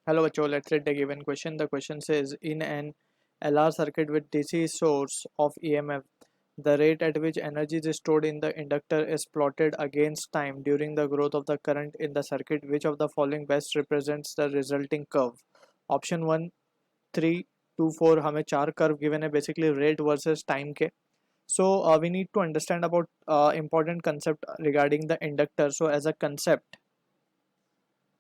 Hello, Bacho. Let's read the given question. The question says, in an LR circuit with DC source of EMF, the rate at which energy is stored in the inductor is plotted against time during the growth of the current in the circuit. Which of the following best represents the resulting curve? Option 1, 3, 2, 4. हमें चार curve given है basically rate versus time के. So we need to understand about important concept regarding the inductor. So as a concept,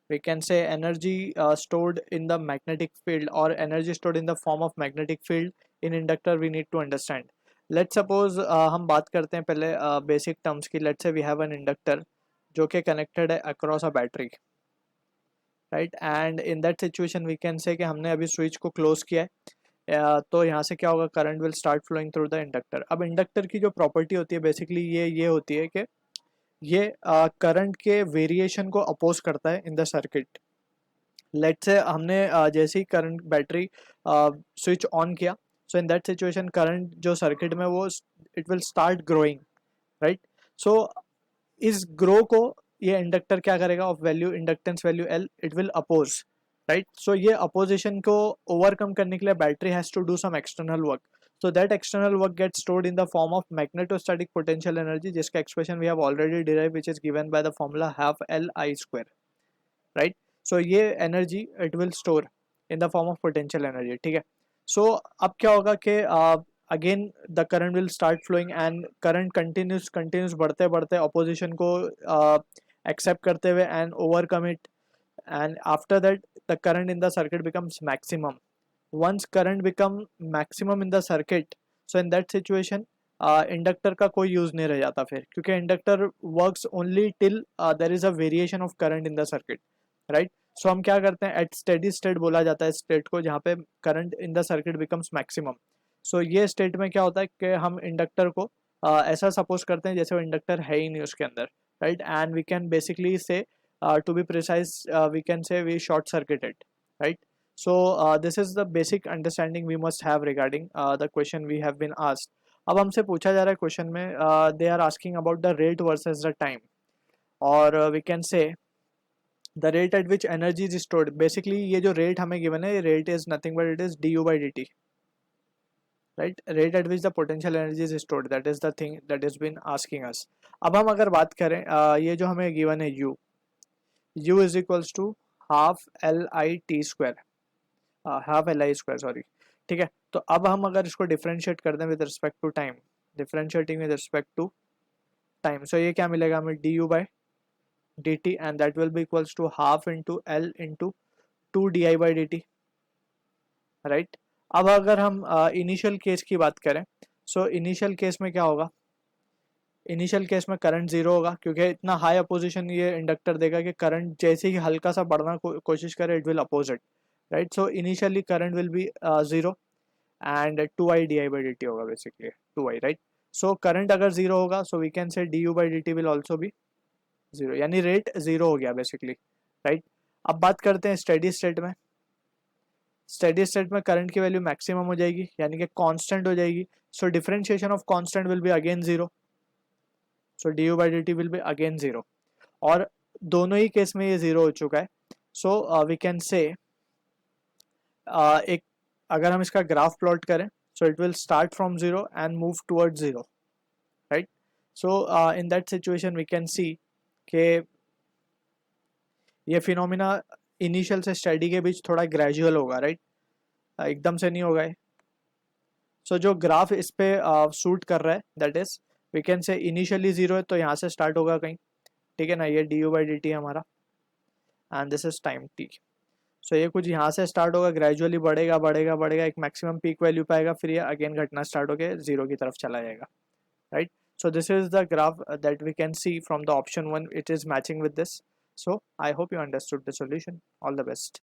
we can say energy stored in the magnetic field or energy stored in the form of magnetic field in inductor we need to understand. Let's suppose हम बात करते हैं पहले basic terms की. Let's say we have an inductor जो कि connected है across a battery, right? And in that situation we can say कि हमने अभी switch को close किया है, तो यहाँ से क्या होगा, current will start flowing through the inductor. अब इंडक्टर की जो प्रॉपर्टी होती है बेसिकली ये होती है कि ये करंट के वेरिएशन को अपोज करता है इन द सर्किट. लेट्स से हमने जैसे ही करंट बैटरी स्विच ऑन किया, so in that situation current जो सर्किट में वो it will start growing, right? So इस ग्रो को ये इंडक्टर क्या करेगा, of value inductance value L, it will oppose, right? So ये अपोजिशन को ओवरकम करने के लिए battery has to do some external work. So that external work gets stored in the form of magnetostatic potential energy, जिसका expression we have already derived, which is given by the formula half L I square, right? So ये energy it will store in the form of potential energy, ठीक है? So अब क्या होगा कि again the current will start flowing and current continues बढ़ते बढ़ते opposition को accept करते हुए and overcome it, and after that the current in the circuit becomes maximum. Once current become maximum in the circuit, so in that situation inductor का कोई use नहीं रह जाता फिर, क्योंकि inductor works only till there is a variation of current in the circuit, right? So हम क्या करते हैं, एट स्टेडी स्टेट बोला जाता है स्टेट को जहाँ पे current in the circuit becomes maximum. So ये स्टेट में क्या होता है कि हम इंडक्टर को ऐसा सपोज करते हैं जैसे वो इंडक्टर है ही नहीं उसके अंदर, right? And we can basically say to be precise we can say we short circuited, right? So this is the basic understanding we must have regarding the question we have been asked. अब हमसे पूछा जा रहा है question में, they are asking about the rate versus the time, और we can say the rate at which energy is stored. Basically ये जो rate हमें given है, rate is nothing but it is du by dt, right? Rate at which the potential energy is stored, that is the thing that has been asking us. अब हम अगर बात करें ये जो हमें given है u is equals to half l I t square, half L I square, sorry, ठीक है? तो अब हम अगर इसको डिफरेंशिएट कर दें with respect to time, differentiating with respect to time, so ये क्या मिलेगा हमें, D U by D T, and that will be equals to half into L into two D I by D T, right? अब अगर हम initial case की बात करें, सो इनिशियल केस में क्या होगा, इनिशियल केस में करंट जीरो होगा, क्योंकि इतना हाई अपोजिशन ये इंडक्टर देगा कि करंट जैसे ही हल्का सा बढ़ना कोशिश करे it will oppose it, right? So initially current will be 0 and 2i di by dt होगा basically 2i, right? So current अगर 0 होगा, so we can say du by dt will also be 0, यानी rate 0 हो गया basically, right? अब बात करते हैं steady state में. steady state में current की वैल्यू मैक्सिमम हो जाएगी, यानी कि कांस्टेंट हो जाएगी. so differentiation of constant will be again 0, so du by dt will be again 0, और दोनों ही केस में ये 0 हो चुका है. so we can say एक अगर हम इसका ग्राफ प्लॉट करें, so it will start from 0 and move toward 0, right? So in that situation we can see कि ये फिनोमिना इनिशियल से स्टडी के बीच थोड़ा ग्रेजुअल होगा, राइट? एकदम से नहीं होगा. सो जो ग्राफ इस पे सूट कर रहा है, that is we can say initially 0 है तो यहाँ से स्टार्ट होगा कहीं, ठीक है ना? ये D U by D T हमारा, and this is time T. So ये कुछ यहाँ से स्टार्ट होगा, ग्रेजुअली बढ़ेगा बढ़ेगा बढ़ेगा, एक मैक्सिमम पीक वैल्यू पाएगा, फिर ये अगेन घटना स्टार्ट होकर 0 की तरफ चला जाएगा, right? So this is the graph that we can see from the option 1, it is matching with this. So I hope you understood the solution. All the best.